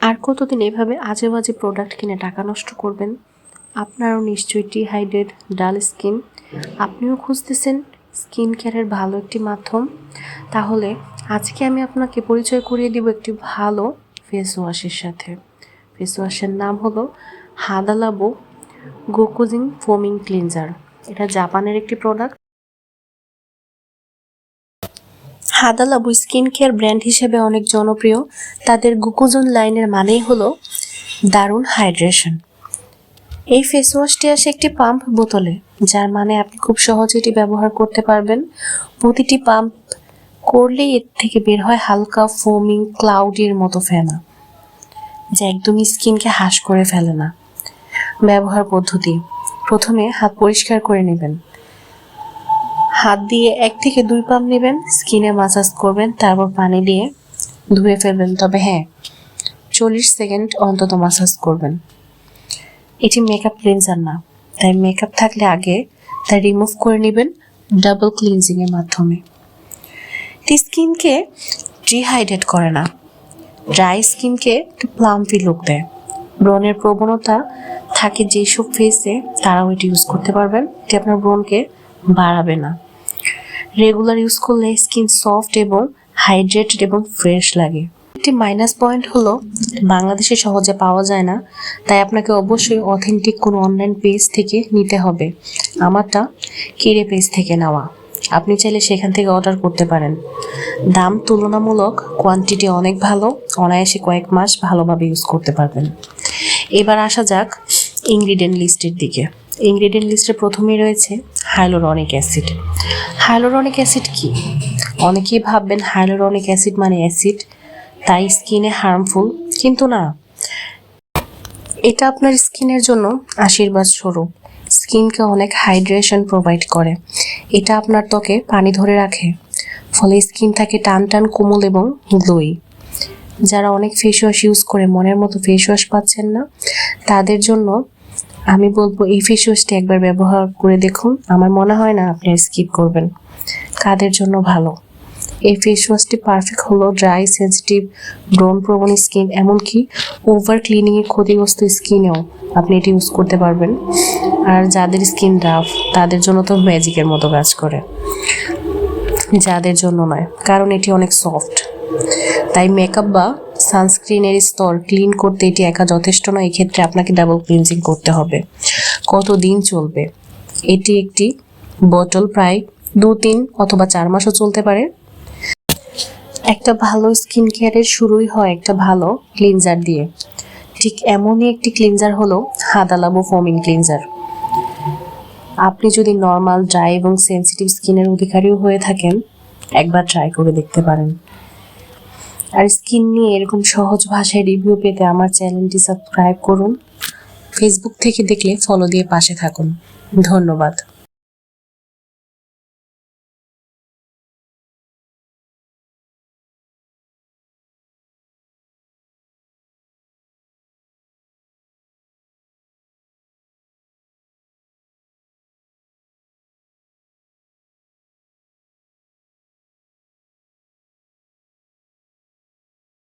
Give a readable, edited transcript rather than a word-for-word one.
আর কতদিন এভাবে আজে বাজে প্রোডাক্ট কিনে টাকা নষ্ট করবেন? আপনারও নিশ্চয়ই ডিহাইড্রেট, ডাল স্কিন। আপনিও খুঁজতেছেন স্কিন কেয়ারের ভালো একটি মাধ্যম? তাহলে আজকে আমি আপনাকে পরিচয় করিয়ে দিব একটি ভালো ফেস ওয়াশের সাথে। ফেস ওয়াশের নাম হলো হাদা লাবু গোকুজিং ফোমিং ক্লিনজার। এটা জাপানের একটি প্রোডাক্ট। হাদা লাবু স্কিন কেয়ার ব্র্যান্ড হিসেবে অনেক জনপ্রিয়। তাদের গোকুজন লাইনের মানেই হলো দারুণ হাইড্রেশন। এই ফেস ওয়াশটি আসে একটি পাম্প বোতলে, যার মানে আপনি খুব সহজে এটি ব্যবহার করতে পারবেন। প্রতিটি পাম্প করলেই এর থেকে বের হয় হালকা ফোমিং ক্লাউডের মতো ফেনা, যা একদমই স্কিনকে হাস করে ফেলে না। ব্যবহার পদ্ধতি: প্রথমে হাত পরিষ্কার করে নেবেন। হাত দিয়ে 1 থেকে 2 পাম্প নেবেন, স্কিনে মাসাজ করবেন, তারপর পানি দিয়ে ধুয়ে ফেলবেন। তবে হ্যাঁ, 40 সেকেন্ড অন্তত মাসাজ করবেন। এটি মেকআপ ক্লিনজার না, তাই মেকআপ থাকলে আগে তা রিমুভ করে নেবেন ডাবল ক্লিনজিং এর মাধ্যমে। এটি স্কিনকে ডিহাইড্রেট করে না, ড্রাই স্কিনকে প্লাম্পি লুক দেয়। ব্রণের প্রবণতা থাকে যেসব ফেসে, তারাও এটি ইউজ করতে পারবেন। এটি আপনার ব্রণকে বাড়াবে না। রেগুলার ইউজ করলে স্কিন সফট এবং হাইড্রেটেড এবং ফ্রেশ লাগে। একটি মাইনাস পয়েন্ট হলো বাংলাদেশে সহজে পাওয়া যায় না, তাই আপনাকে অবশ্যই অথেন্টিক কোনো অনলাইন পেজ থেকে নিতে হবে। আমারটা কিরে পেজ থেকে নেওয়া, আপনি চাইলে সেখান থেকে অর্ডার করতে পারেন। দাম তুলনামূলক, কোয়ান্টিটি অনেক ভালো, অনায়াসে কয়েক মাস ভালোভাবে ইউজ করতে পারবেন। এবার আসা যাক ইনগ্রিডিয়েন্ট লিস্টের দিকে। ইনগ্রিডিয়েন্ট লিস্টে প্রথমেই রয়েছে হাইলোরনিক অ্যাসিড। হাইলোরনিক অ্যাসিড কি? অনেকেই ভাববেন হাইলোরনিক অ্যাসিড মানে অ্যাসিড, তাই স্কিনে হার্মফুল, কিন্তু না। এটা আপনার স্কিনের জন্য আশীর্বাদ স্বরূপ। স্কিনকে অনেক হাইড্রেশন প্রোভাইড করে। এটা আপনার ত্বকে পানি ধরে রাখে, ফলে স্কিন থাকে টান টান, কোমল এবং গ্লোয়ি। যারা অনেক ফেস ওয়াশ ইউজ করে মনের মতো ফেস ওয়াশ পাচ্ছেন না, তাদের জন্য আমি বলবো এই ফেস ওয়াশটি একবার ব্যবহার করে দেখুন। আমার মনে হয় না আপনি স্কিপ করবেন। কাদের জন্য ভালো? এই ফেস ওয়াশটি পারফেক্ট হলো ড্রাই, সেন্সিটিভ, ব্রণ প্রবণ স্কিন, এমনকি ওভার ক্লিনিং এর ক্ষতিগ্রস্ত স্কিনেও আপনি এটি ইউজ করতে পারবেন। আর যাদের স্কিন রাফ, তাদের জন্য তো ম্যাজিকের মতো কাজ করে। যাদের জন্য নয়, কারণ এটি অনেক সফট। তাই মেকআপ বা সানস্ক্রিনের স্তর ক্লিন করতে এটি একা যথেষ্ট নয়। এক্ষেত্রে আপনাকে ডাবল ক্লিনজিং করতে হবে। কতদিন চলবে? এটি একটি বোতল প্রায় 2-3 অথবা 4 মাসও চলতে পারে। একটা ভালো স্কিন কেয়ারের শুরুই হয় একটা ভালো ক্লিনজার দিয়ে। ঠিক এমনই একটি ক্লিনজার হলো হাদা লাবু ফোমিং ক্লিনজার। আপনি যদি নর্মাল, ড্রাই এবং সেন্সিটিভ স্কিনের অধিকারীও হয়ে থাকেন, একবার ট্রাই করে দেখতে পারেন। আর স্কিন নিয়ে এরকম সহজ ভাষায় রিভিউ পেতে আমার চ্যানেলটি সাবস্ক্রাইব করুন। ফেসবুক থেকে দেখলে ফলো দিয়ে পাশে থাকুন। ধন্যবাদ।